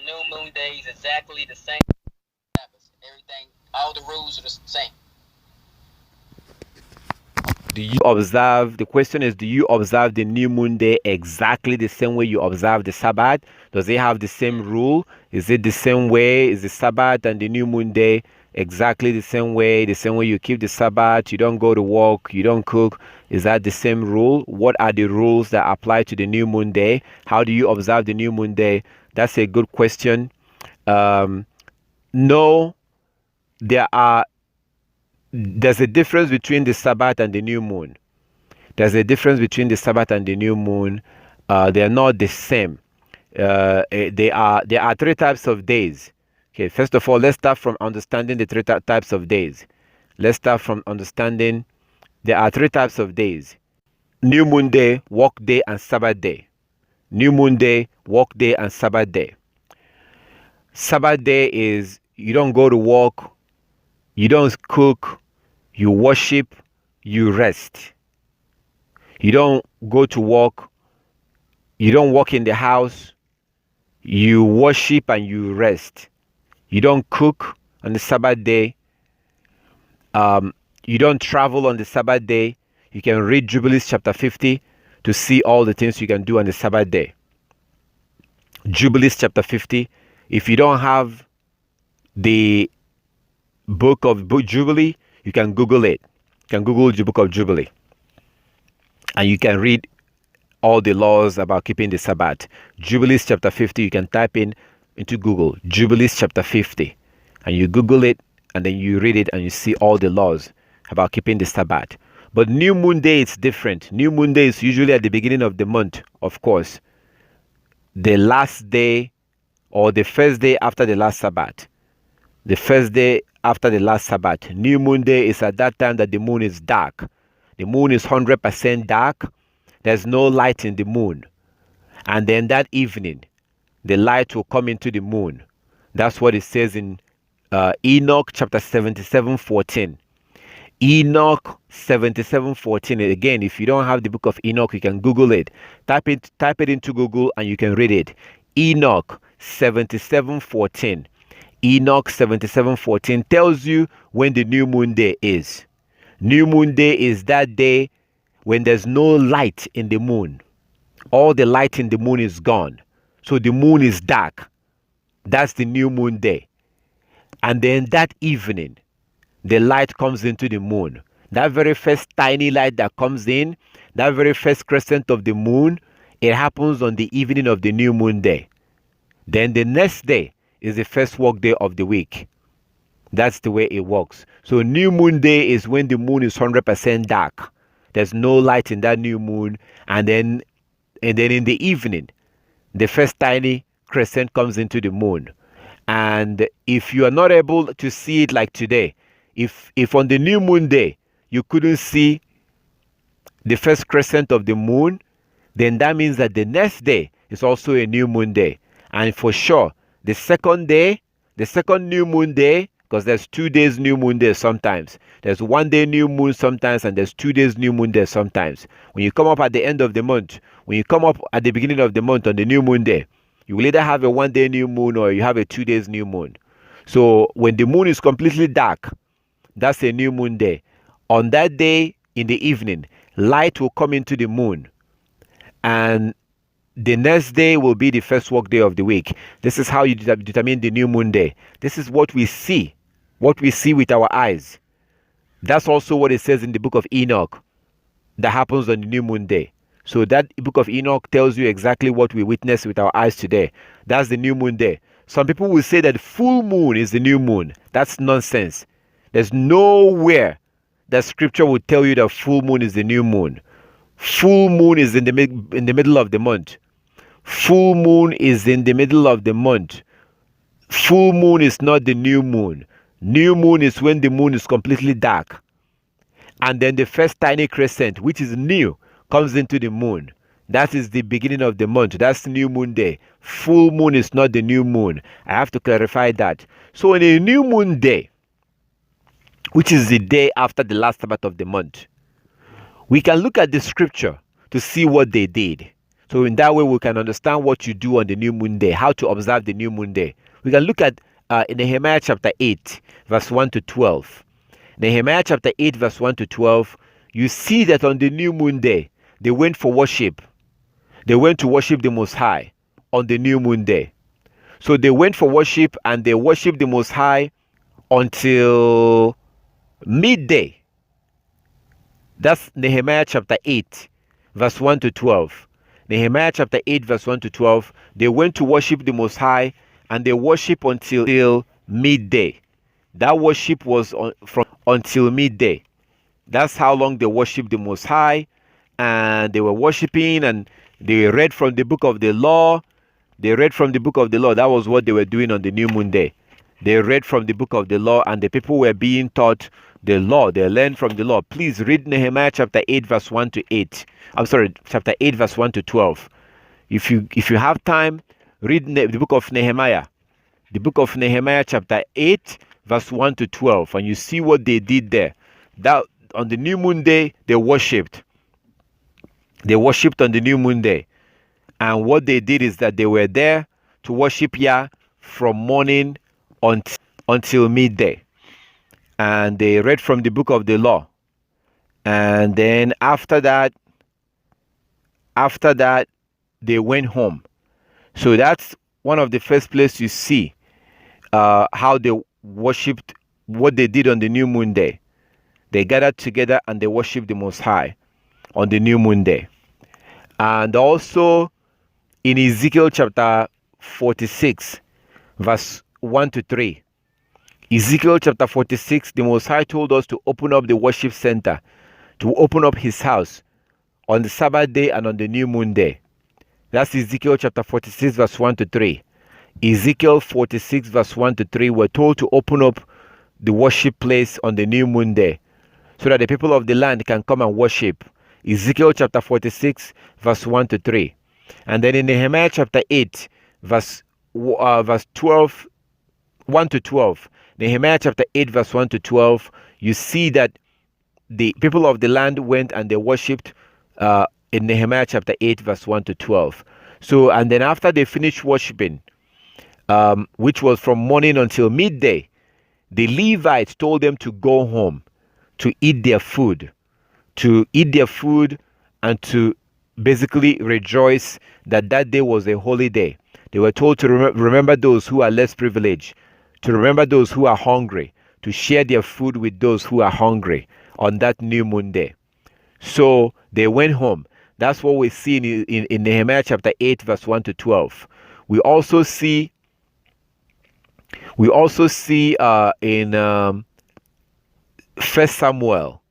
new moon day is exactly the same. Everything, all the rules are the same. Do you observe? The question is, do you observe the new moon day exactly the same way you observe the Sabbath? Does it have the same rule? Is it the same way? Is the Sabbath and the new moon day exactly the same way? The same way you keep the Sabbath, you don't go to work, you don't cook. Is that the same rule? What are the rules that apply to the new moon day? How do you observe the new moon day? That's a good question. No, there are there's a difference between the Sabbath and the new moon. There's a difference between the Sabbath and the new moon. They are not the same. There are three types of days. Okay, first of all, let's start from understanding the three types of days. Let's start from understanding there are three types of days: new moon day, work day, and Sabbath day. New moon day, work day, and Sabbath day. Sabbath day is you don't go to work, you don't cook, you worship, you rest. You don't go to work, you don't work in the house, you worship and you rest. You don't cook on the Sabbath day. You don't travel on the Sabbath day. You can read Jubilees chapter 50 to see all the things you can do on the Sabbath day. Jubilees chapter 50. If you don't have the book of Jubilee, you can Google it. You can Google the book of Jubilee. And you can read all the laws about keeping the Sabbath. Jubilees chapter 50, you can type in into Google, Jubilees chapter 50. And you Google it, and then you read it, and you see all the laws about keeping the Sabbath. But New Moon Day, it's different. New Moon Day is usually at the beginning of the month, of course. The last day or the first day after the last Sabbath. The first day after the last Sabbath. New Moon Day is at that time that the moon is dark. The moon is 100% dark. There's no light in the moon. And then that evening, the light will come into the moon. That's what it says in Enoch chapter 77:14. Enoch 77:14. Again, if you don't have the book of Enoch, you can Google it. Type it into Google and you can read it. Enoch 77:14. Enoch 77:14 tells you when the new moon day is. New moon day is that day when there's no light in the moon. All the light in the moon is gone. So the moon is dark. That's the new moon day. And then that evening, the light comes into the moon. That very first tiny light that comes in, that very first crescent of the moon, it happens on the evening of the new moon day. Then the next day is the first work day of the week. That's the way it works. So new moon day is when the moon is 100% dark. There's no light in that new moon. And then in the evening, the first tiny crescent comes into the moon. And if you are not able to see it like today, if on the new moon day you couldn't see the first crescent of the moon, then that means that the next day is also a new moon day. And for sure, the second new moon day, because there's 2 days new moon day sometimes. There's 1 day new moon sometimes, and there's 2 days new moon day sometimes. When you come up at the end of the month, when you come up at the beginning of the month on the new moon day, you will either have a 1 day new moon or you have a 2 days new moon. So when the moon is completely dark, that's a new moon day. On that day in the evening, light will come into the moon. And the next day will be the first work day of the week. This is how you determine the new moon day. This is what we see with our eyes. That's also what it says in the book of Enoch that happens on the new moon day. So that book of Enoch tells you exactly what we witness with our eyes today. That's the new moon day. Some people will say that full moon is the new moon. That's nonsense. There's nowhere that scripture would tell you that full moon is the new moon. Full moon is in the middle of the month. Full moon is in the middle of the month. Full moon is not the new moon. New moon is when the moon is completely dark. And then the first tiny crescent, which is new, comes into the moon. That is the beginning of the month. That's new moon day. Full moon is not the new moon. I have to clarify that. So on a new moon day, which is the day after the last Sabbath of the month, we can look at the scripture to see what they did. So in that way, we can understand what you do on the new moon day, how to observe the new moon day. We can look at Nehemiah chapter 8, verse 1 to 12. Nehemiah chapter 8, verse 1 to 12, you see that on the new moon day, they went for worship. They went to worship the Most High on the new moon day. So they went for worship and they worshiped the Most High until midday. That's Nehemiah chapter 8, verse 1 to 12. Nehemiah chapter 8, verse 1 to 12. They went to worship the Most High and they worship until midday. That worship was from until midday. That's how long they worshiped the Most High. And they were worshiping and they read from the book of the law. They read from the book of the law. That was what they were doing on the new moon day. They read from the book of the law and the people were being taught the law. They learned from the law. Please read Nehemiah chapter 8 verse 1 to 8. I'm sorry, chapter 8 verse 1 to 12. If you have time, read the book of Nehemiah. The book of Nehemiah chapter 8 verse 1 to 12, and you see what they did there. That on the new moon day they worshipped. They worshipped on the new moon day. And what they did is that they were there to worship Yah from morning until midday. And they read from the book of the law. And then after that, they went home. So that's one of the first places you see how they worshipped, what they did on the new moon day. They gathered together and they worshipped the Most High on the new moon day. And also in Ezekiel chapter 46, verse 1 to 3. Ezekiel chapter 46, the Most High told us to open up the worship center, to open up his house on the Sabbath day and on the new moon day. That's Ezekiel chapter 46, verse 1 to 3. Ezekiel 46, verse 1 to 3, we're told to open up the worship place on the new moon day so that the people of the land can come and worship. Ezekiel chapter 46, verse 1 to 3. And then in Nehemiah chapter 8, verse 12, 1 to 12. Nehemiah chapter 8, verse 1 to 12, you see that the people of the land went and they worshipped in Nehemiah chapter 8, verse 1 to 12. So, and then after they finished worshiping, which was from morning until midday, the Levites told them to go home, to eat their food, and to basically rejoice that that day was a holy day. They were told to remember those who are less privileged, to remember those who are hungry, to share their food with those who are hungry on that new moon day. So they went home. That's what we see in Nehemiah chapter 8, verse 1 to 12. We also see in 1 Samuel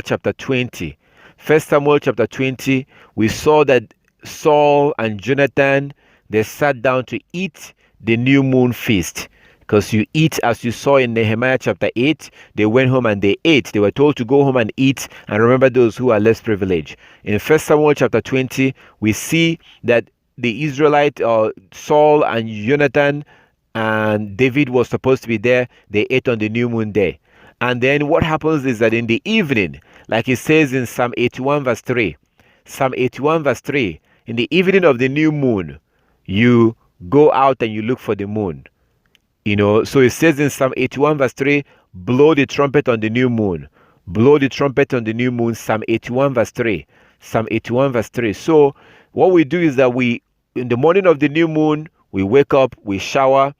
chapter 20. 1 Samuel chapter 20, we saw that Saul and Jonathan, they sat down to eat the new moon feast. Because you eat, as you saw in Nehemiah chapter 8, they went home and they ate. They were told to go home and eat and remember those who are less privileged. In 1 Samuel chapter 20, we see that the Israelite, Saul and Jonathan and David was supposed to be there. They ate on the new moon day. And then what happens is that in the evening, like it says in Psalm 81 verse 3, Psalm 81 verse 3, in the evening of the new moon, you go out and you look for the moon. You know, so it says in Psalm 81 verse 3, blow the trumpet on the new moon. Blow the trumpet on the new moon, Psalm 81 verse 3. Psalm 81 verse 3. So what we do is that in the morning of the new moon, we wake up, we shower,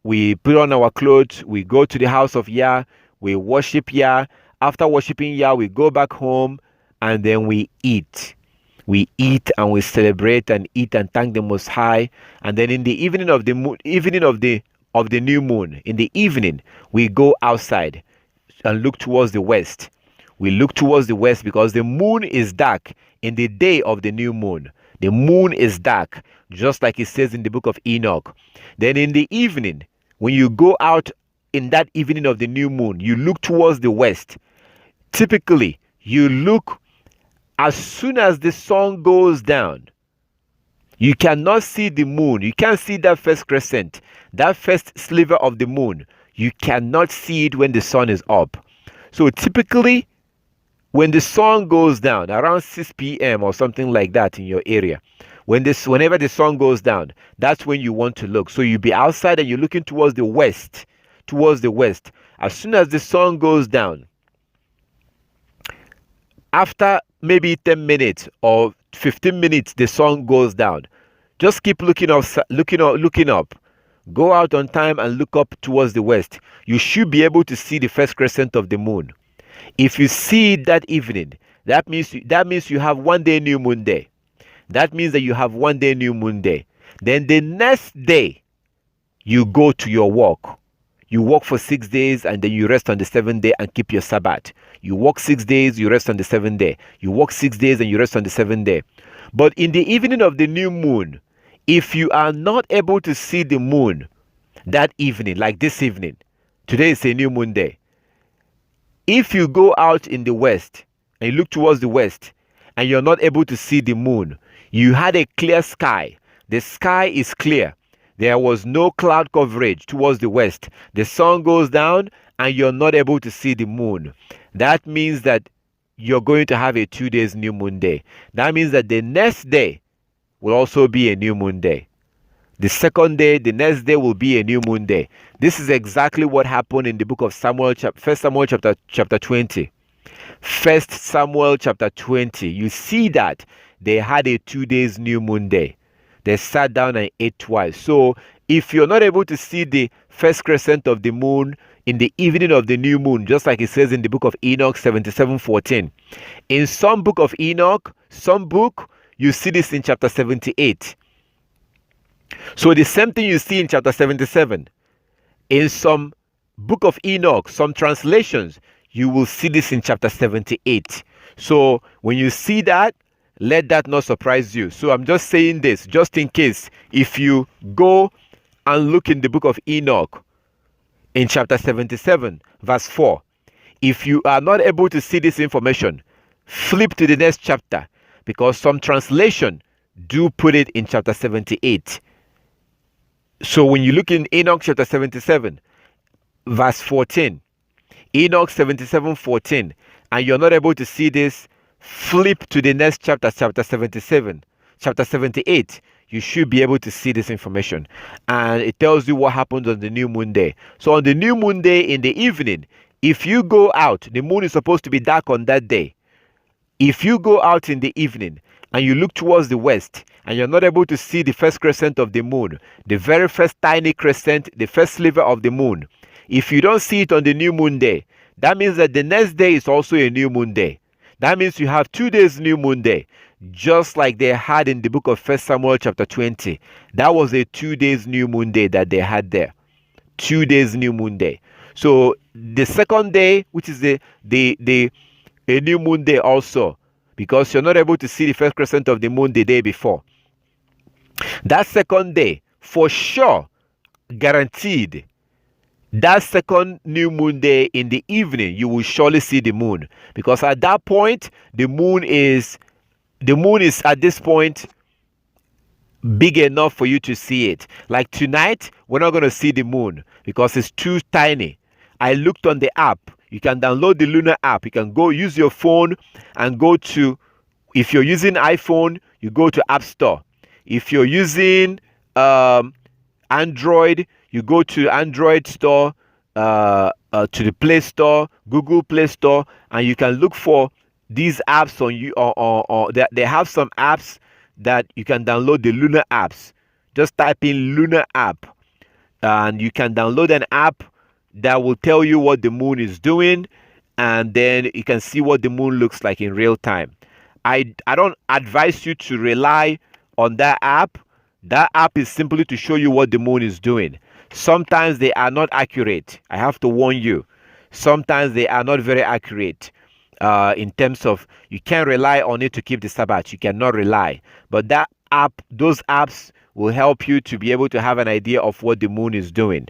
we put on our clothes, we go to the house of Yah, we worship Yah. After worshiping Yah, we go back home and then we eat. We eat and we celebrate and eat and thank the Most High. And then in the evening of the new moon, in the evening, we go outside and look towards the west. We look towards the west because the moon is dark in the day of the new moon. The moon is dark, just like it says in the book of Enoch. Then in the evening, when you go out in that evening of the new moon, you look towards the west. Typically, you look as soon as the sun goes down. You cannot see the moon. You can't see that first crescent, that first sliver of the moon. You cannot see it when the sun is up. So typically, when the sun goes down around 6 p.m. or something like that in your area, whenever the sun goes down, that's when you want to look. So you be outside and you're looking towards the west, towards the west. As soon as the sun goes down, after maybe 10 minutes or 15 minutes, the sun goes down. Just keep looking up, looking up, looking up. Go out on time and look up towards the west. You should be able to see the first crescent of the moon. If you see it that evening, that means you have 1 day new moon day. That means that you have 1 day new moon day. Then the next day, you go to your work. You work for 6 days and then you rest on the 7th day and keep your Sabbath. You work 6 days, you rest on the 7th day. You work 6 days and you rest on the 7th day. But in the evening of the new moon, if you are not able to see the moon that evening, like this evening, today is a new moon day. If you go out in the west and you look towards the west and you're not able to see the moon, you had a clear sky. The sky is clear. There was no cloud coverage towards the west. The sun goes down and you're not able to see the moon. That means that you're going to have a 2 days new moon day. That means that the next day will also be a new moon day. The second day, the next day will be a new moon day. This is exactly what happened in the book of Samuel, 1 Samuel chapter 20. 1 Samuel chapter 20. You see that they had a 2 days new moon day. They sat down and ate twice. So if you're not able to see the first crescent of the moon in the evening of the new moon, just like it says in the book of Enoch 77:14, in some book of Enoch, some book, you see this in chapter 78. So the same thing you see in chapter 77. In some book of Enoch, some translations, you will see this in chapter 78. So when you see that, let that not surprise you. So I'm just saying this, just in case, if you go and look in the book of Enoch, in chapter 77, verse 4, if you are not able to see this information, flip to the next chapter, because some translation do put it in chapter 78. So when you look in Enoch chapter 77, verse 14, Enoch 77:14, and you're not able to see this, flip to the next chapter, chapter 77, chapter 78. You should be able to see this information. And it tells you what happens on the new moon day. So on the new moon day in the evening, if you go out, the moon is supposed to be dark on that day. If you go out in the evening and you look towards the west and you're not able to see the first crescent of the moon, the very first tiny crescent, the first sliver of the moon, if you don't see it on the new moon day, that means that the next day is also a new moon day. That means you have 2 days new moon day, just like they had in the book of 1 Samuel chapter 20. That was a 2 days new moon day that they had there. 2 days new moon day. So the second day, which is a new moon day also, because you're not able to see the first crescent of the moon the day before. That second day, for sure, guaranteed, that second new moon day in the evening, you will surely see the moon, because at that point, the moon is at this point big enough for you to see it. Like tonight, we're not going to see the moon because it's too tiny. I looked on the app. You can download the lunar app. You can go use your phone and go to, if you're using iPhone, you go to App Store. If you're using Android, you go to Android Store, to the Play Store, Google Play Store, and you can look for these apps on you. Or they have some apps that you can download, the lunar apps. Just type in lunar app, and you can download an app that will tell you what the moon is doing, and then you can see what the moon looks like in real time. I don't advise you to rely on that app. That app is simply to show you what the moon is doing. Sometimes they are not accurate. I have to warn you. Sometimes they are not very accurate in terms of, you can't rely on it to keep the Sabbath. You cannot rely. But that app, those apps will help you to be able to have an idea of what the moon is doing.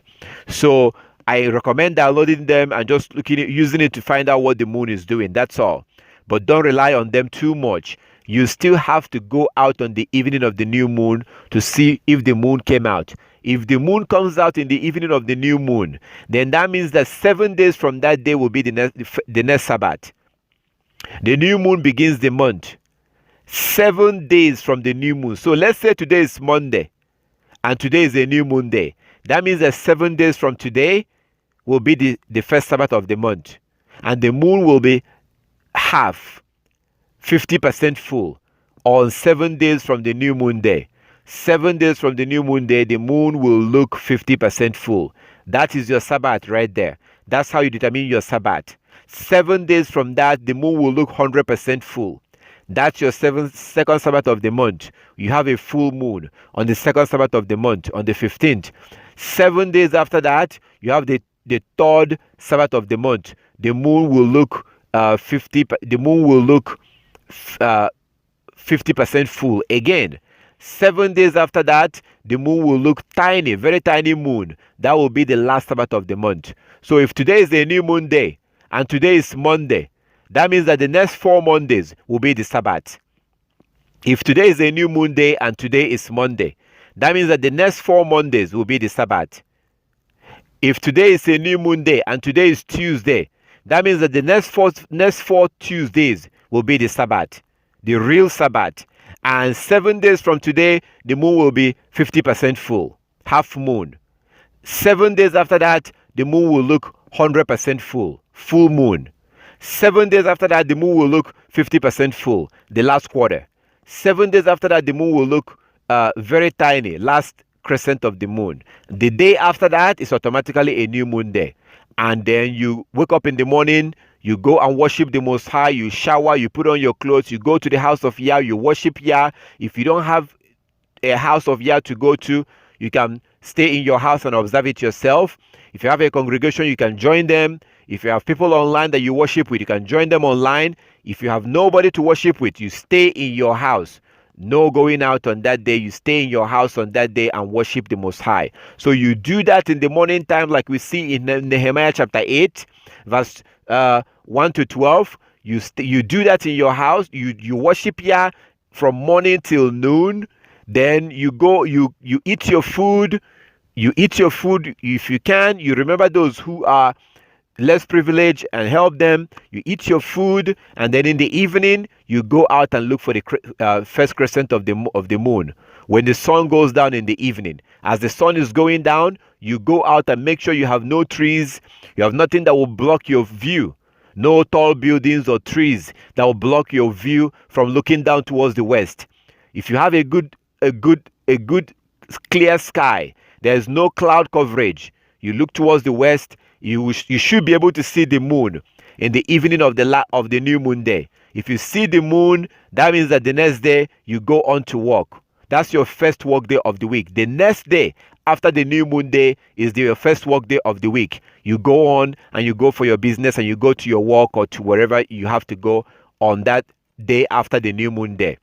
So I recommend downloading them and just using it to find out what the moon is doing. That's all. But don't rely on them too much. You still have to go out on the evening of the new moon to see if the moon came out. If the moon comes out in the evening of the new moon, then that means that 7 days from that day will be the next Sabbath. The new moon begins the month 7 days from the new moon. So let's say today is Monday and today is a new moon day. That means that 7 days from today will be the first Sabbath of the month. And the moon will be half, 50% full on 7 days from the new moon day. 7 days from the new moon day, the moon will look 50% full. That is your Sabbath right there. That's how you determine your Sabbath. 7 days from that, the moon will look 100% full. That's your second Sabbath of the month. You have a full moon on the second Sabbath of the month, on the 15th. 7 days after that, you have the third Sabbath of the month. The moon will look 50. The moon will look 50% full again. 7 days after that, the moon will look tiny, very tiny moon. That will be the last Sabbath of the month. So if today is a new moon day and today is Monday, that means that the next 4 Mondays will be the Sabbath. If today is a new moon day and today is Monday, that means that the next 4 Mondays will be the Sabbath. If today is a new moon day and today is Tuesday, that means that the next four Tuesdays will be the Sabbath, the real Sabbath. And 7 days from today, the moon will be 50% full, half moon. 7 days after that, the moon will look 100% full, full moon. 7 days after that, the moon will look 50% full, the last quarter. 7 days after that, the moon will look very tiny, last crescent of the moon. The day after that is automatically a new moon day. And then you wake up in the morning, you go and worship the Most High, you shower, you put on your clothes, you go to the house of Yah, you worship Yah. If you don't have a house of Yah to go to, you can stay in your house and observe it yourself. If you have a congregation, you can join them. If you have people online that you worship with, you can join them online. If you have nobody to worship with, you stay in your house. No going out on that day. You stay in your house on that day and worship the Most High. So you do that in the morning time, like we see in Nehemiah chapter 8, verse 1 to 12. You do that in your house. You worship Yah from morning till noon. Then you go, you eat your food. You eat your food if you can. You remember those who are less privileged and help them. You eat your food, and then in the evening you go out and look for the first crescent of the moon. When the sun goes down in the evening, as the sun is going down, you go out and make sure you have no trees, you have nothing that will block your view, no tall buildings or trees that will block your view from looking down towards the west. If you have a good clear sky, there is no cloud coverage, you look towards the west, you should be able to see the moon in the evening of the new moon day. If you see the moon, that means that the next day you go on to work. That's your first work day of the week. The next day after the new moon day is your first work day of the week. You go on and you go for your business and you go to your work or to wherever you have to go on that day after the new moon day.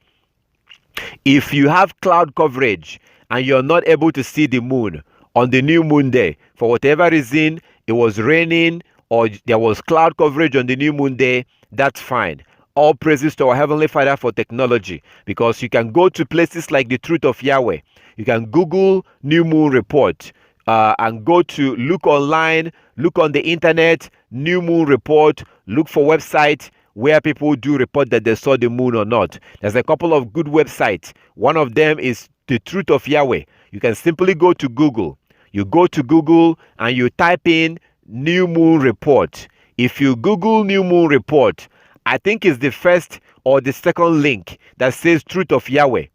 If you have cloud coverage and you're not able to see the moon on the new moon day, for whatever reason, it was raining or there was cloud coverage on the new moon day, that's fine. All praises to our Heavenly Father for technology, because you can go to places like the Truth of Yahweh. You can Google New Moon Report and go to look online, look on the internet, New Moon Report, look for websites where people do report that they saw the moon or not. There's a couple of good websites. One of them is the Truth of Yahweh. You can simply go to Google. You go to Google and you type in New Moon Report. If you Google New Moon Report, I think it's the first or the second link that says Truth of Yahweh.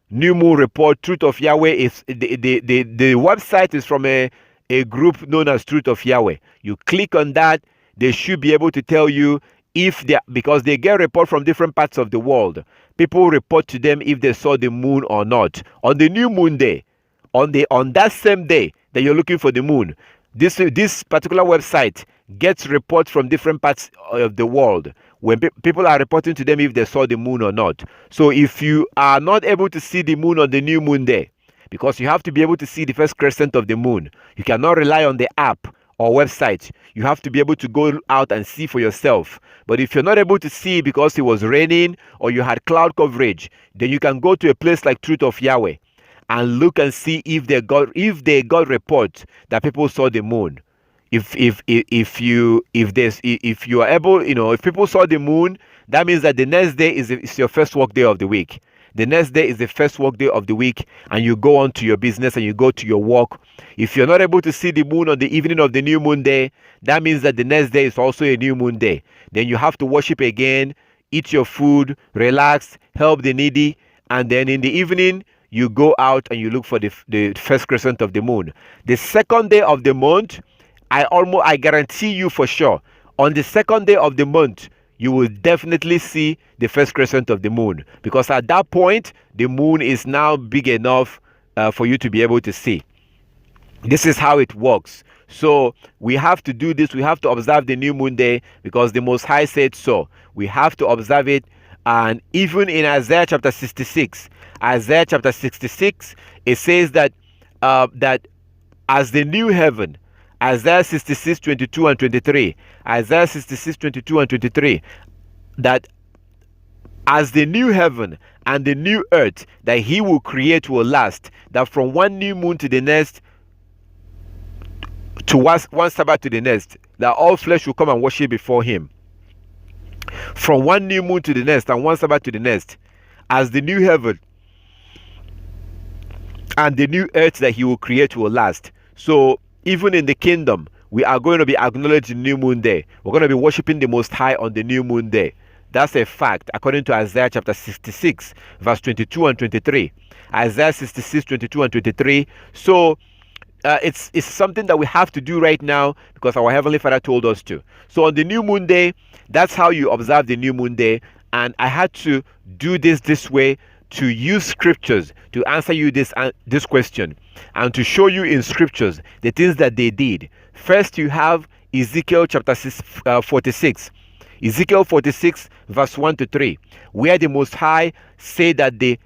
New Moon Report, Truth of Yahweh is the website is from a group known as Truth of Yahweh. You click on that, they should be able to tell you if they, because they get report from different parts of the world. People report to them if they saw the moon or not. On the new moon day, on that same day that you're looking for the moon, this particular website gets reports from different parts of the world when people are reporting to them if they saw the moon or not. So if you are not able to see the moon on the new moon day, because you have to be able to see the first crescent of the moon, you cannot rely on the app or website. You have to be able to go out and see for yourself. But if you're not able to see because it was raining or you had cloud coverage, then you can go to a place like Truth of Yahweh and look and see if they got reports that people saw the moon. If you are able, if people saw the moon, that means that the next day is your first work day of the week. The next day is the first work day of the week, and you go on to your business and you go to your work. If you're not able to see the moon on the evening of the new moon day, that means that the next day is also a new moon day. Then you have to worship again, eat your food, relax, help the needy, and then in the evening, you go out and you look for the first crescent of the moon. The second day of the month, I guarantee you for sure, on the second day of the month, you will definitely see the first crescent of the moon, because at that point the moon is now big enough for you to be able to see. This is how it works. So we have to do this. We have to observe the new moon day because the Most High said so. We have to observe it. And even in Isaiah chapter 66, it says that that as the new heaven, Isaiah 66, 22 and 23, Isaiah 66, 22 and 23, that as the new heaven and the new earth that he will create will last, that from one new moon to the next, to one Sabbath to the next, that all flesh will come and worship before him. From one new moon to the next and one Sabbath to the next, as the new heaven and the new earth that he will create will last. So even in the kingdom, we are going to be acknowledging new moon day. We're going to be worshiping the Most High on the new moon day. That's a fact according to Isaiah chapter 66 verse 22 and 23. Isaiah 66, 22 and 23. So it's something that we have to do right now because our Heavenly Father told us to. So on the new moon day, that's how you observe the new moon day. And I had to do this way to use scriptures to answer you this question and to show you in scriptures the things that they did. First, you have Ezekiel chapter 46. Ezekiel 46 verse 1 to 3, where the Most High said that the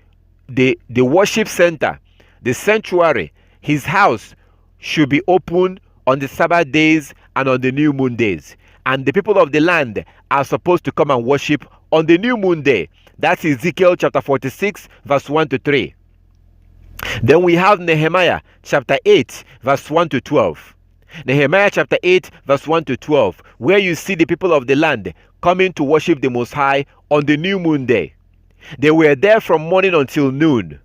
worship center, the sanctuary, his house should be open on the Sabbath days and on the new moon days. And the people of the land are supposed to come and worship on the new moon day. That's Ezekiel chapter 46 verse 1 to 3. Then we have Nehemiah chapter 8 verse 1 to 12. Nehemiah chapter 8 verse 1 to 12, where you see the people of the land coming to worship the Most High on the new moon day. They were there from morning until noon,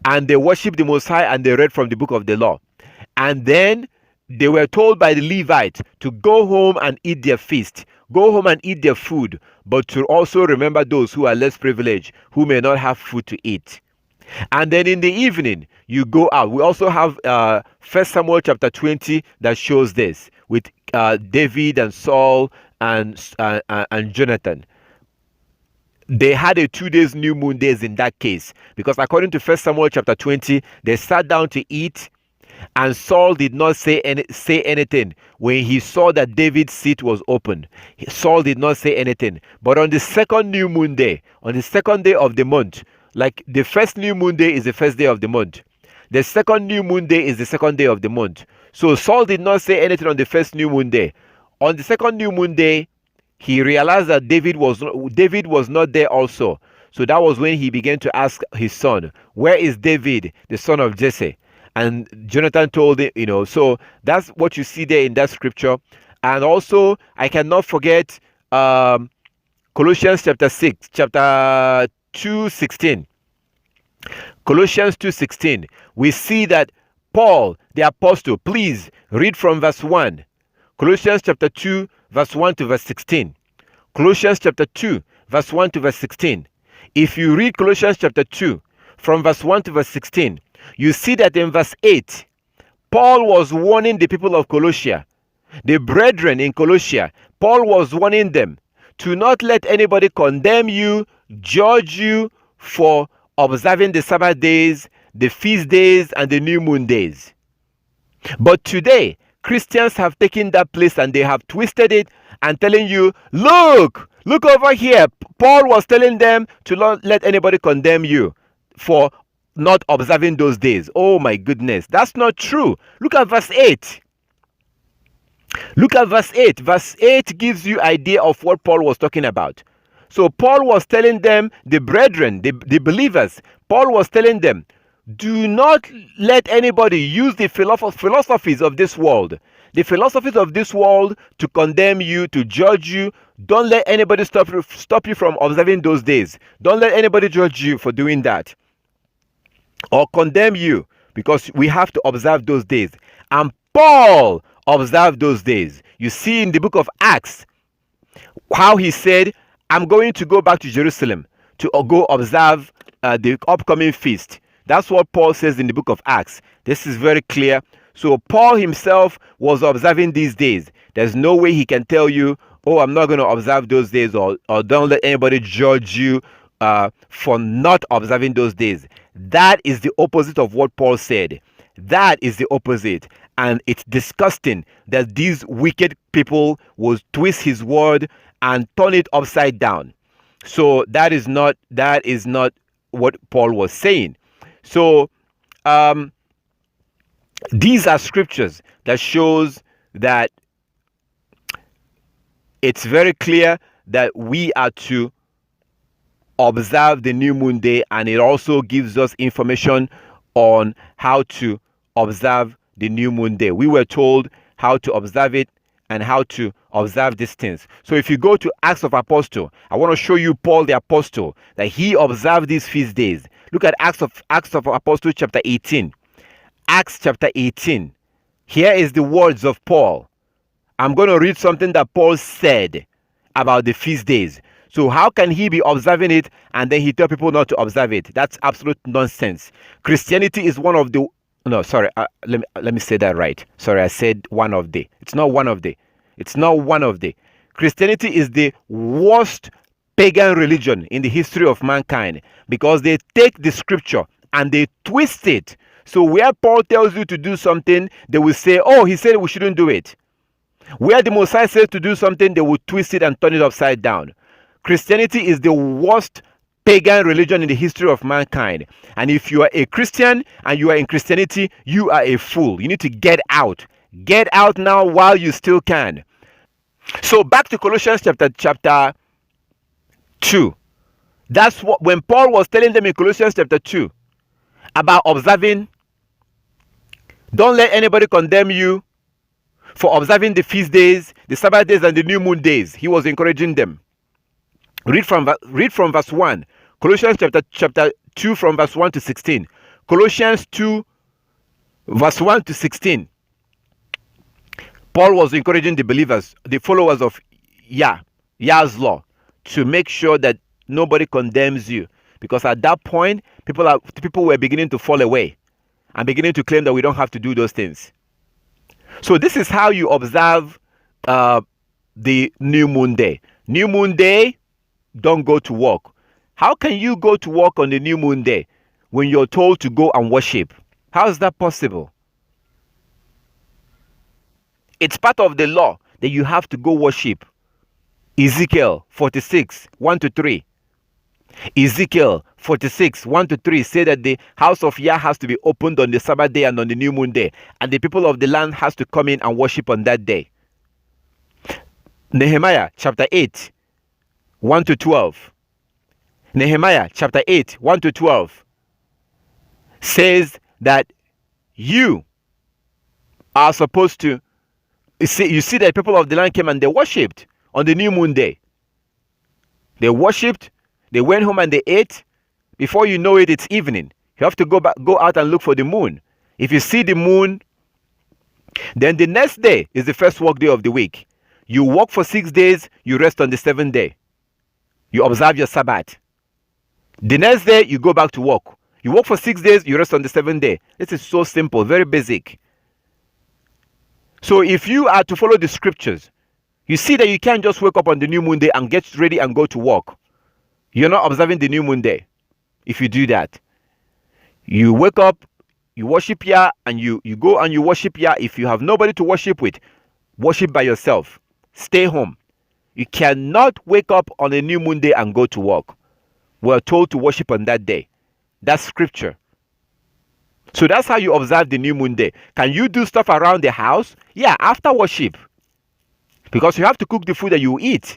and they worshiped the Most High and they read from the book of the law. And then they were told by the Levites to go home and eat their feast, go home and eat their food, but to also remember those who are less privileged, who may not have food to eat. And then in the evening, you go out. We also have 1 Samuel chapter 20 that shows this with David and Saul and Jonathan. They had a 2 days new moon days in that case, because according to 1 Samuel chapter 20, they sat down to eat, and Saul did not say anything when he saw that David's seat was open. Saul did not say anything. But on the second new moon day, on the second day of the month, like the first new moon day is the first day of the month, the second new moon day is the second day of the month. So Saul did not say anything on the first new moon day. On the second new moon day, he realized that David was not there also. So that was when he began to ask his son, where is David, the son of Jesse? And Jonathan told him, so that's what you see there in that scripture. And also, I cannot forget Colossians chapter 2:16. Colossians 2:16. We see that Paul, the apostle, please read from verse 1. Colossians chapter 2, verse 1 to verse 16. Colossians chapter 2, verse 1 to verse 16. If you read Colossians chapter 2, from verse 1 to verse 16, you see that in verse 8, Paul was warning the people of Colossia, the brethren in Colossia. Paul was warning them to not let anybody condemn you, judge you for observing the Sabbath days, the feast days, and the new moon days. But today, Christians have taken that place and they have twisted it and telling you, look over here. Paul was telling them to not let anybody condemn you for not observing those days. Oh my goodness, that's not true. Look at verse 8. Look at verse 8. Verse 8 gives you idea of what Paul was talking about. So Paul was telling them, the brethren, the believers, Paul was telling them, Do not let anybody use the philosophies of this world, to condemn you, to judge you. Don't let anybody stop you from observing those days. Don't let anybody judge you for doing that or condemn you, because we have to observe those days. And Paul observed those days. You see in the book of Acts how he said, I'm going to go back to Jerusalem to go observe the upcoming feast. That's what Paul says in the book of Acts. This is very clear. So Paul himself was observing these days. There's no way he can tell you, oh, I'm not going to observe those days, or don't let anybody judge you for not observing those days. That is the opposite of what Paul said. That is the opposite. And it's disgusting that these wicked people will twist his word and turn it upside down. So that is not what Paul was saying. So these are scriptures that shows that it's very clear that we are to observe the new moon day, and it also gives us information on how to observe the new moon day. We were told how to observe it and how to observe these things. So if you go to Acts of Apostle, I want to show you Paul the Apostle, that he observed these feast days. Look at Acts of Apostle chapter 18. Acts chapter 18. Here is the words of Paul. I'm going to read something that Paul said about the feast days. So how can he be observing it and then he tell people not to observe it? That's absolute nonsense. Christianity is one of the... No, sorry. Let me say that right. Sorry, I said one of the. It's not one of the. It's not one of the. Christianity is the worst pagan religion in the history of mankind, because they take the scripture and they twist it. So where Paul tells you to do something, they will say, oh, he said we shouldn't do it. Where the Messiah says to do something, they will twist it and turn it upside down. Christianity is the worst pagan religion in the history of mankind. And if you are a Christian and you are in Christianity, you are a fool. You need to get out. Get out now while you still can. So back to Colossians chapter 2. That's what, when Paul was telling them in Colossians chapter 2 about observing, don't let anybody condemn you for observing the feast days, the Sabbath days, and the new moon days. He was encouraging them. Read from verse 1. Colossians chapter 2 from verse 1 to 16. Colossians 2 verse 1 to 16. Paul was encouraging the believers, the followers of Yah's law, to make sure that nobody condemns you. Because at that point, people were beginning to fall away and beginning to claim that we don't have to do those things. So this is how you observe the new moon day. New moon day, don't go to work. How can you go to work on the new moon day when you're told to go and worship? How is that possible? It's part of the law that you have to go worship. Ezekiel 46, 1 to 3. Ezekiel 46, 1 to 3 say that the house of Yah has to be opened on the Sabbath day and on the new moon day, and the people of the land has to come in and worship on that day. Nehemiah chapter 8, 1 to 12. Nehemiah chapter 8, 1 to 12 says that you are supposed to... You see that people of the land came and they worshipped on the new moon day. They worshipped, they went home and they ate. Before you know it, it's evening. You have to go out and look for the moon. If you see the moon, then the next day is the first work day of the week. You work for 6 days, you rest on the 7th day. You observe your Sabbath. The next day, you go back to work. You work for 6 days, you rest on the 7th day. This is so simple, very basic. So if you are to follow the scriptures, you see that you can't just wake up on the new moon day and get ready and go to work. You're not observing the new moon day if you do that. You wake up, you worship Yah, and you go and you worship Yah. If you have nobody to worship with, worship by yourself. Stay home. You cannot wake up on a new moon day and go to work. We're told to worship on that day. That's scripture. So that's how you observe the new moon day. Can you do stuff around the house? Yeah, after worship. Because you have to cook the food that you eat.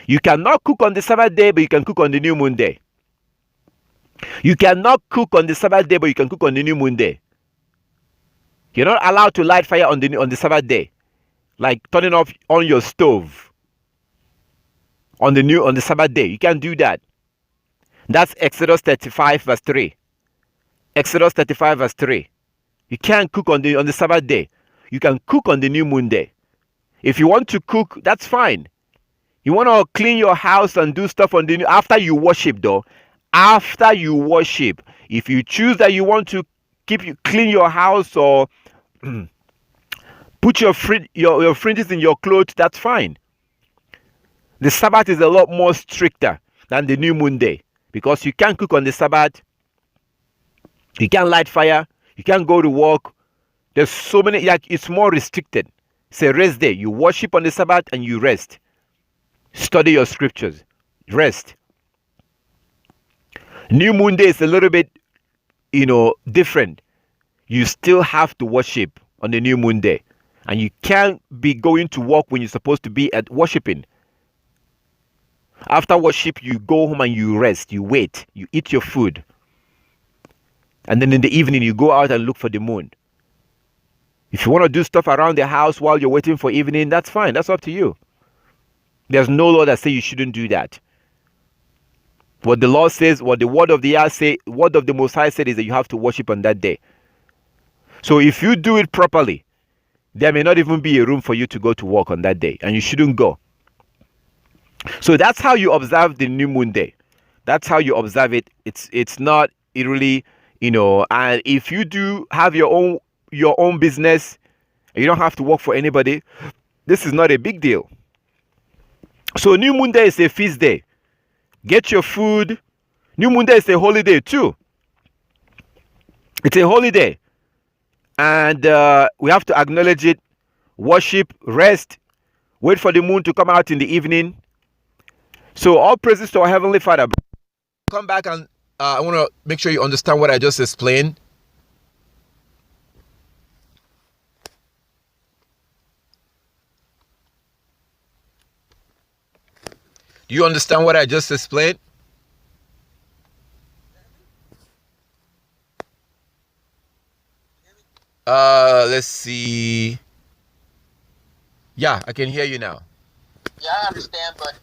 You cannot cook on the Sabbath day, but you can cook on the new moon day. You cannot cook on the Sabbath day, but you can cook on the new moon day. You're not allowed to light fire on the Sabbath day, like turning off on your stove on the Sabbath day. You can't do that. That's Exodus 35 verse 3. Exodus 35 verse 3. You can't cook on the Sabbath day. You can cook on the new moon day. If you want to cook, that's fine. You want to clean your house and do stuff on the after you worship though. After you worship, if you choose that you want to clean your house or put your fringes in your clothes, that's fine. The Sabbath is a lot more stricter than the new moon day because you can't cook on the Sabbath. You can't light fire. You can't go to work. There's so many, like it's more restricted. It's a rest day. You worship on the Sabbath and you rest. Study your scriptures. Rest. New moon day is a little bit, different. You still have to worship on the new moon day. And you can't be going to work when you're supposed to be at worshiping. After worship, you go home and you rest. You wait. You eat your food. And then in the evening, you go out and look for the moon. If you want to do stuff around the house while you're waiting for evening, that's fine. That's up to you. There's no law that says you shouldn't do that. What the law says, what the word of the Most High said is that you have to worship on that day. So if you do it properly, there may not even be a room for you to go to work on that day, and you shouldn't go. So that's how you observe the new moon day. That's how you observe it. It's not really, and if you do have your own business, you don't have to work for anybody, this is not a big deal. So new moon day is a feast day. Get your food. New moon day is a holiday too. It's a holiday. And we have to acknowledge it, worship, rest, wait for the moon to come out in the evening. So all praises to our Heavenly Father. Come back and I want to make sure you understand what I just explained. Do you understand what I just explained? Let's see. Yeah, I can hear you now. Yeah, I understand, but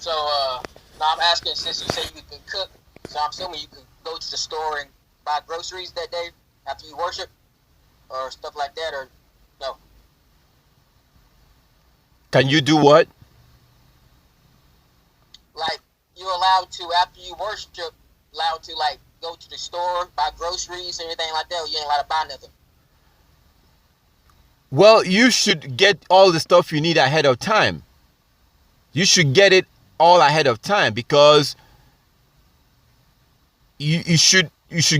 now I'm asking, since you say you can cook, so I'm assuming you can go to the store and buy groceries that day after you worship or stuff like that, or no? Can you do what? Like, you're allowed to, after you worship, allowed to, like, go to the store, buy groceries and everything like that, or you ain't allowed to buy nothing? Well, you should get all the stuff you need ahead of time. You should get it all ahead of time because you should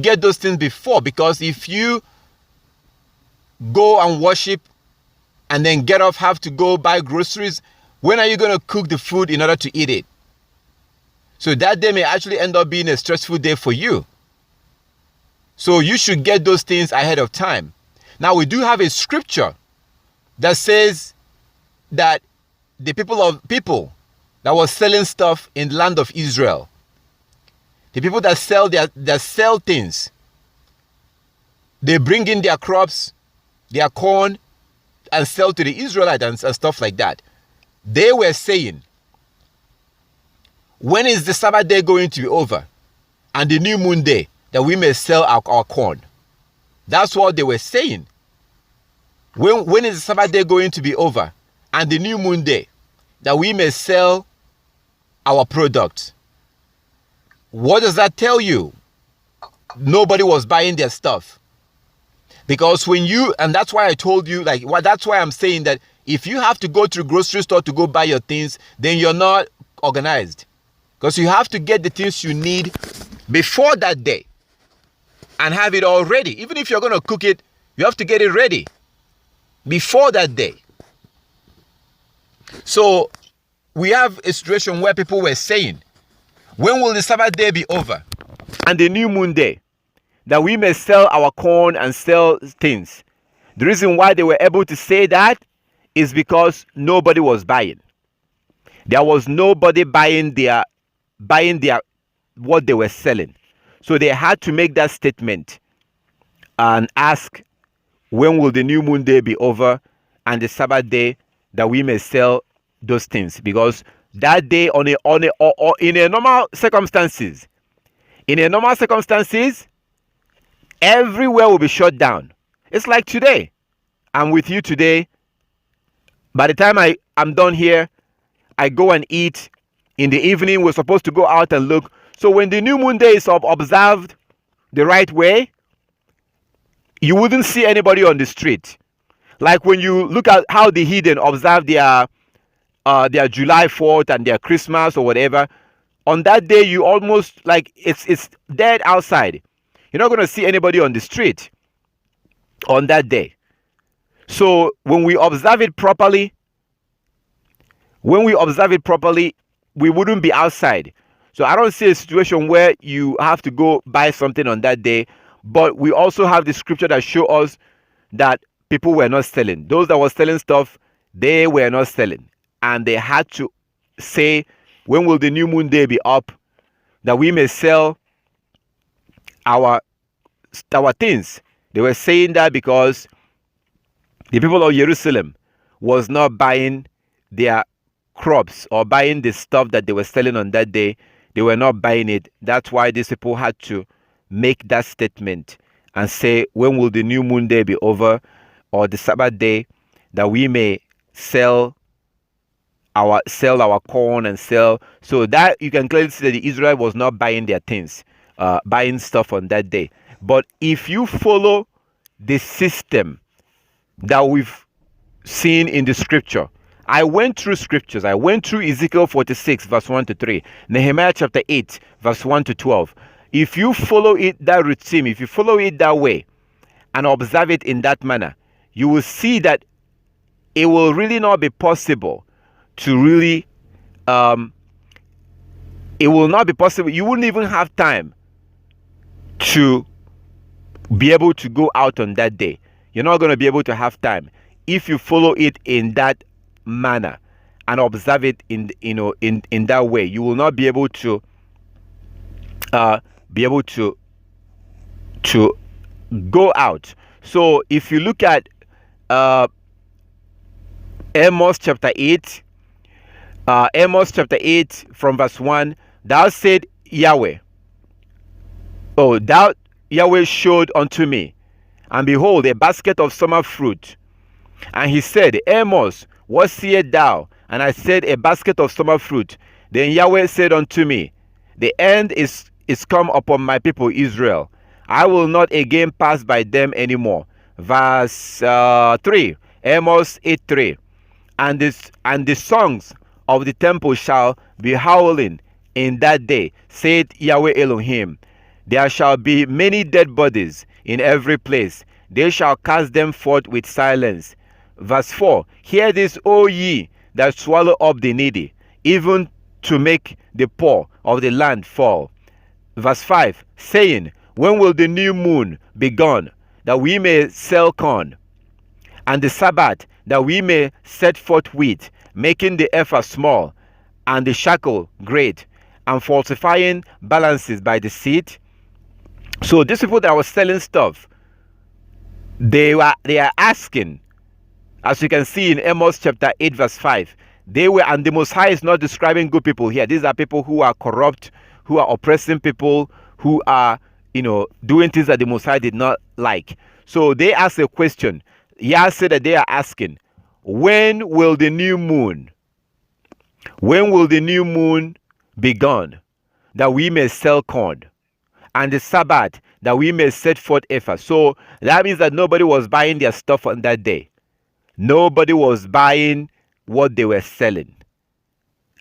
get those things before, because if you go and worship and then get off, have to go buy groceries, when are you going to cook the food in order to eat it? So that day may actually end up being a stressful day for you. So you should get those things ahead of time. Now, we do have a scripture that says that the people that was selling stuff in the land of Israel, the people that sell things, they bring in their crops, their corn, and sell to the Israelites and stuff like that. They were saying, when is the Sabbath day going to be over and the new moon day, that we may sell our corn? That's what they were saying. When is the Sabbath day going to be over and the new moon day, that we may sell our products? What does that tell you? Nobody was buying their stuff. Because and that's why I told you, that's why I'm saying that if you have to go to the grocery store to go buy your things, then you're not organized. Because you have to get the things you need before that day and have it all ready. Even if you're going to cook it, you have to get it ready before that day. So we have a situation where people were saying, when will the Sabbath day be over and the new moon day, that we may sell our corn and sell things? The reason why they were able to say that is because nobody was buying. There was nobody buying their what they were selling. So they had to make that statement and ask, when will the new moon day be over and the Sabbath day, that we may sell those things? Because that day or in a normal circumstances, everywhere will be shut down. It's like today. I'm with you today. By the time I'm done here, I go and eat. In the evening, we're supposed to go out and look. So when the new moon day is observed the right way, you wouldn't see anybody on the street. Like when you look at how the heathen observe their July 4th and their Christmas or whatever, on that day you almost like it's dead outside. You're not going to see anybody on the street on that day. So when we observe it properly, we wouldn't be outside. So I don't see a situation where you have to go buy something on that day. But we also have the scripture that show us that people were not selling. Those that were selling stuff, they were not selling. And they had to say, when will the new moon day be up, that we may sell our things. They were saying that because the people of Jerusalem was not buying their crops or buying the stuff that they were selling on that day. They were not buying it. That's why these people had to make that statement and say, when will the new moon day be over, or the Sabbath day, that we may sell our corn and sell. So that you can clearly see that the Israel was not buying their things, buying stuff on that day. But if you follow the system that we've seen in the scripture, I went through scriptures. I went through Ezekiel 46 verse 1 to 3, Nehemiah chapter 8 verse 1 to 12. If you follow it, that routine, if you follow it that way and observe it in that manner, you will see that it will really not be possible to really, it will not be possible. You wouldn't even have time to be able to go out on that day. You're not going to be able to have time if you follow it in that manner and observe it in that way. You will not be able to go out. So if you look at Amos chapter 8, from verse 1, thou said Yahweh, thou Yahweh showed unto me, and behold, a basket of summer fruit. And he said, Amos, what seest thou? And I said, a basket of summer fruit. Then Yahweh said unto me, the end is come upon my people Israel. I will not again pass by them anymore. Verse 3, Amos 8:3. And the songs of the temple shall be howling in that day, saith Yahweh Elohim. There shall be many dead bodies in every place. They shall cast them forth with silence. Verse 4, hear this, O ye that swallow up the needy, even to make the poor of the land fall. Verse 5, saying, when will the new moon be gone, that we may sell corn, and the Sabbath, that we may set forth wheat, making the ephah small, and the shekel great, and falsifying balances by deceit? So these people that were selling stuff, they are asking, as you can see in Amos chapter 8 verse 5, and the Most High is not describing good people here. These are people who are corrupt, who are oppressing people, who are doing things that the Most High did not like. So they ask a question. Yah said that they are asking, when will the new moon be gone, that we may sell corn, and the Sabbath, that we may set forth ephah? So that means that nobody was buying their stuff on that day. Nobody was buying what they were selling.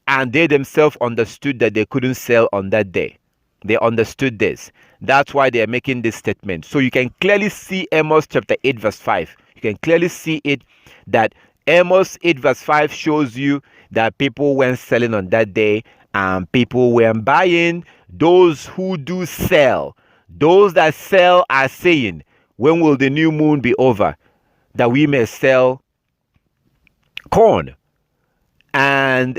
And they themselves understood that they couldn't sell on that day. They understood this. That's why they are making this statement. So you can clearly see Amos chapter 8 verse 5. You can clearly see it, that Amos 8 verse 5 shows you that people weren't selling on that day and people weren't buying. Those who do sell, those that sell are saying, when will the new moon be over, that we may sell corn? And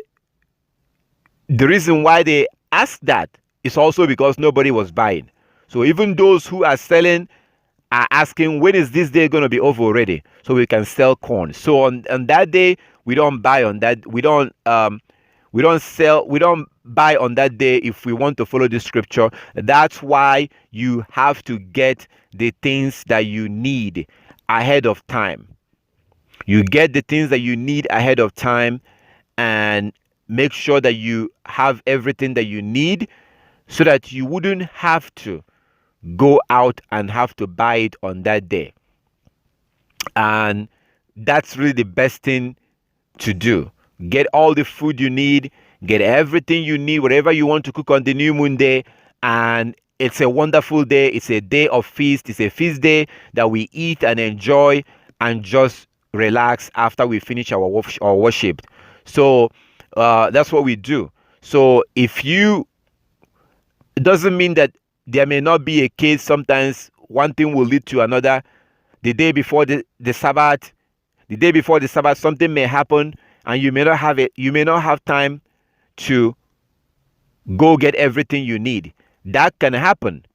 the reason why they asked that is also because nobody was buying. So even those who are selling are asking, when is this day going to be over already, so we can sell corn. So on that day, we don't buy on that. We don't sell. We don't buy on that day if we want to follow this scripture. That's why you have to get the things that you need ahead of time. You get the things that you need ahead of time, and make sure that you have everything that you need, so that you wouldn't have to go out and have to buy it on that day. And that's really the best thing to do. Get all the food you need, get everything you need, whatever you want to cook on the new moon day. And it's a wonderful day. It's a day of feast. It's a feast day that we eat and enjoy and just relax after we finish our worship. So that's what we do. So if you, it doesn't mean that there may not be a case. Sometimes one thing will lead to another. The day before the Sabbath, something may happen, and you may not have it. You may not have time to go get everything you need. That can happen.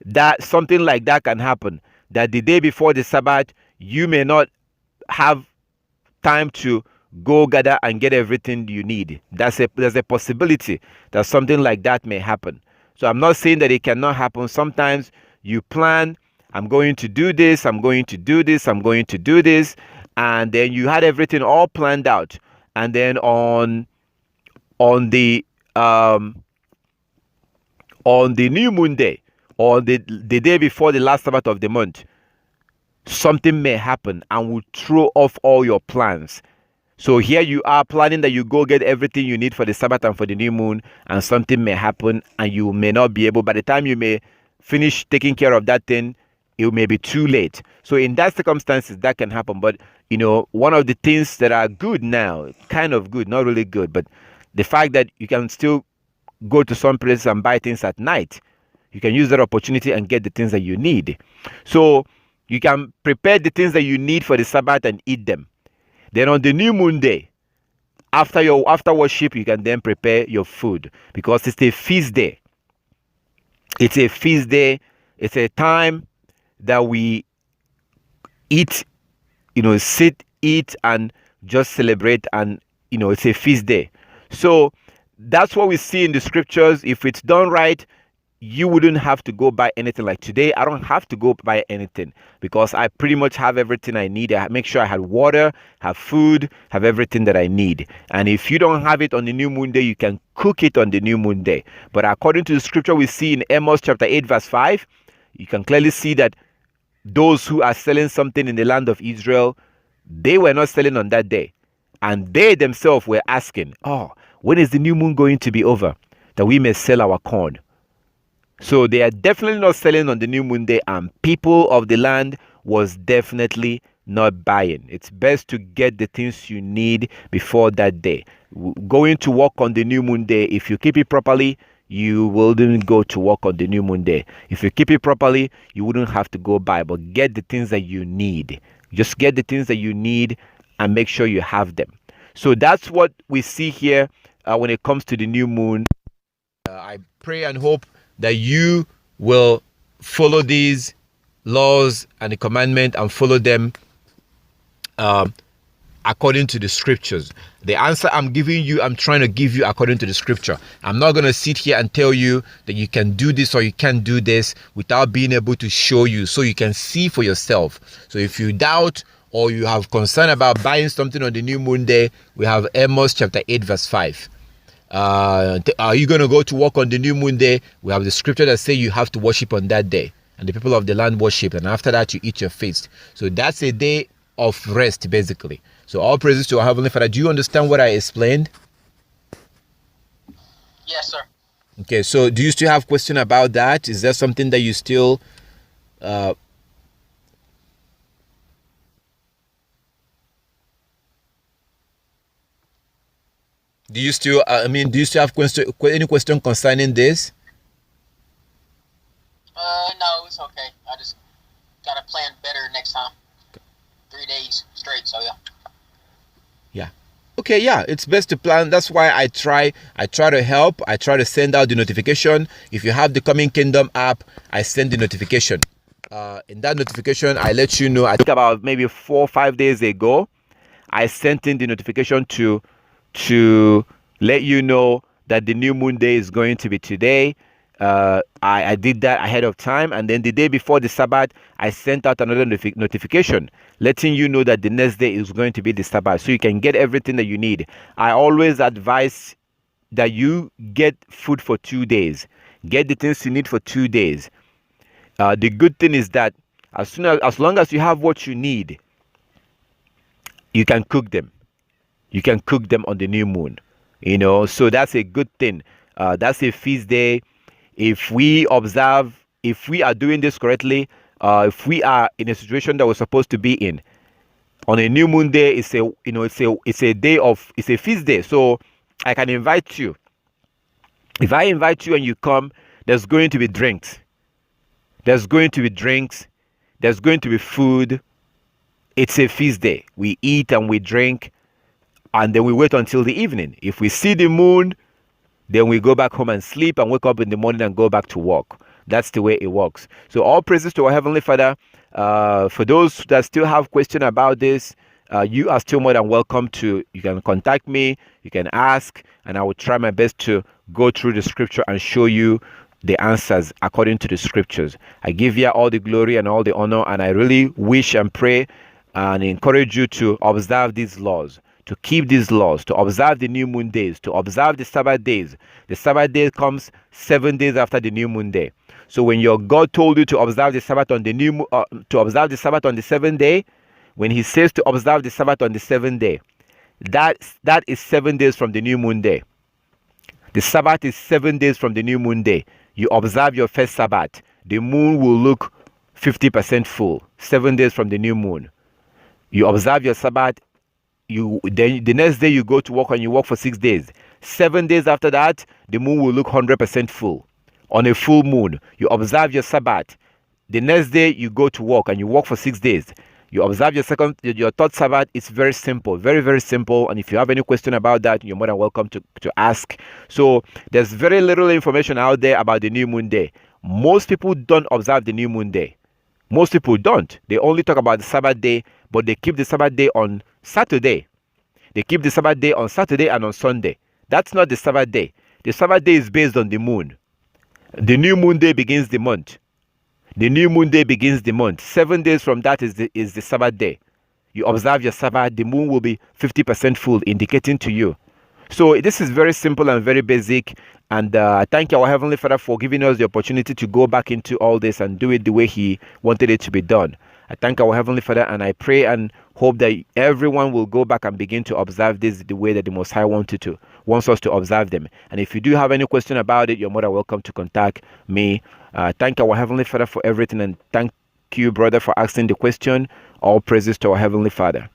That something like that can happen. That the day before the Sabbath, you may not have time to go gather and get everything you need. There's a possibility that something like that may happen. So I'm not saying that it cannot happen. Sometimes you plan, I'm going to do this, I'm going to do this, I'm going to do this, and then you had everything all planned out, and then on the um on the new moon day, or the day before the last Sabbath of the month, something may happen and will throw off all your plans. So here you are planning that you go get everything you need for the Sabbath and for the new moon, and something may happen and you may not be able. By the time you may finish taking care of that thing, it may be too late. So in that circumstances, that can happen. But one of the things that are good now, kind of good, not really good, but the fact that you can still go to some places and buy things at night. You can use that opportunity and get the things that you need. So you can prepare the things that you need for the Sabbath and eat them. Then on the new moon day, after worship, you can then prepare your food, because it's a feast day. It's a feast day. It's a time that we eat, sit, eat, and just celebrate. And it's a feast day. So that's what we see in the scriptures. If it's done right, you wouldn't have to go buy anything. Like today, I don't have to go buy anything, because I pretty much have everything I need. I make sure I have water, have food, have everything that I need. And if you don't have it on the new moon day, you can cook it on the new moon day. But according to the scripture we see in Amos chapter 8 verse 5, you can clearly see that those who are selling something in the land of Israel, they were not selling on that day. And they themselves were asking, when is the new moon going to be over, that we may sell our corn? So they are definitely not selling on the new moon day, and people of the land was definitely not buying. It's best to get the things you need before that day. Going to work on the new moon day, if you keep it properly, you wouldn't go to work on the new moon day. If you keep it properly, you wouldn't have to go buy, but get the things that you need. Just get the things that you need and make sure you have them. So that's what we see here when it comes to the new moon. I pray and hope that you will follow these laws and the commandment and follow them according to the scriptures. The answer I'm giving you, I'm trying to give you according to the scripture. I'm not going to sit here and tell you that you can do this or you can't do this without being able to show you, so you can see for yourself. So if you doubt or you have concern about buying something on the new moon day, we have Amos chapter 8 verse 5. Are you going to go to work on the new moon day? We have the scripture that say you have to worship on that day, and the people of the land worship, and after that you eat your feast. So that's a day of rest, basically. So all praises to our Heavenly Father. Do you understand what I explained? Yes, sir. Okay, so do you still have question about that? Is there something that you still do you still have any question concerning this? No, it's okay. I just gotta plan better next time. 3 days straight, so yeah. Yeah. okay, yeah, it's best to plan. That's why I try to help. I try to send out the notification. If you have the Coming Kingdom app, I send the notification. In that notification, I let you know. I think about maybe 4 or 5 days ago, I sent in the notification to let you know that the new moon day is going to be today. I did that ahead of time, and then the day before the Sabbath, I sent out another notification letting you know that the next day is going to be the Sabbath, so you can get everything that you need. I always advise that you get food for 2 days, get the things you need for 2 days. The good thing is that as long as you have what you need, you can cook them. You can cook them on the new moon, so that's a good thing. That's a feast day. If we are doing this correctly, if we are in a situation that we're supposed to be in on a new moon day, it's a day of it's a feast day. So I can invite you. If I invite you and you come, there's going to be drinks. There's going to be drinks. There's going to be food. It's a feast day. We eat and we drink, and then we wait until the evening. If we see the moon, then we go back home and sleep and wake up in the morning and go back to work. That's the way it works. So all praises to our Heavenly Father. For those that still have question about this, you are still more than welcome to. You can contact me. You can ask, and I will try my best to go through the scripture and show you the answers according to the scriptures. I give you all the glory and all the honor, and I really wish and pray and encourage you to observe these laws, to keep these laws, to observe the new moon days, to observe the Sabbath days. The Sabbath day comes 7 days after the new moon day. So when your God told you to observe the Sabbath on the to observe the Sabbath on the seventh day, when He says to observe the Sabbath on the seventh day, that is 7 days from the new moon day. The Sabbath is 7 days from the new moon day. You observe your first Sabbath, the moon will look 50% full. 7 days from the new moon. You observe your Sabbath. Then the next day you go to work and you work for 6 days. 7 days after that, the moon will look 100% full. On a full moon, you observe your Sabbath. The next day you go to work and you work for 6 days. You observe your third Sabbath. It's very simple, very, very simple. And if you have any question about that, you're more than welcome to ask. So there's very little information out there about the new moon day. Most people don't observe the new moon day. Most people don't. They only talk about the Sabbath day, but they keep the Sabbath day on Saturday. They keep the Sabbath day on Saturday and on Sunday. That's not the Sabbath day. The Sabbath day is based on the moon. The new moon day begins the month. The new moon day begins the month. 7 days from that is the Sabbath day. You observe your Sabbath, the moon will be 50% full, indicating to you. So this is very simple and very basic. And I thank our Heavenly Father for giving us the opportunity to go back into all this and do it the way He wanted it to be done. I thank our Heavenly Father, and I pray and hope that everyone will go back and begin to observe this the way that the Most High wants us to observe them. And if you do have any question about it, you're more than welcome to contact me. Thank our Heavenly Father for everything, and thank you, brother, for asking the question. All praises to our Heavenly Father.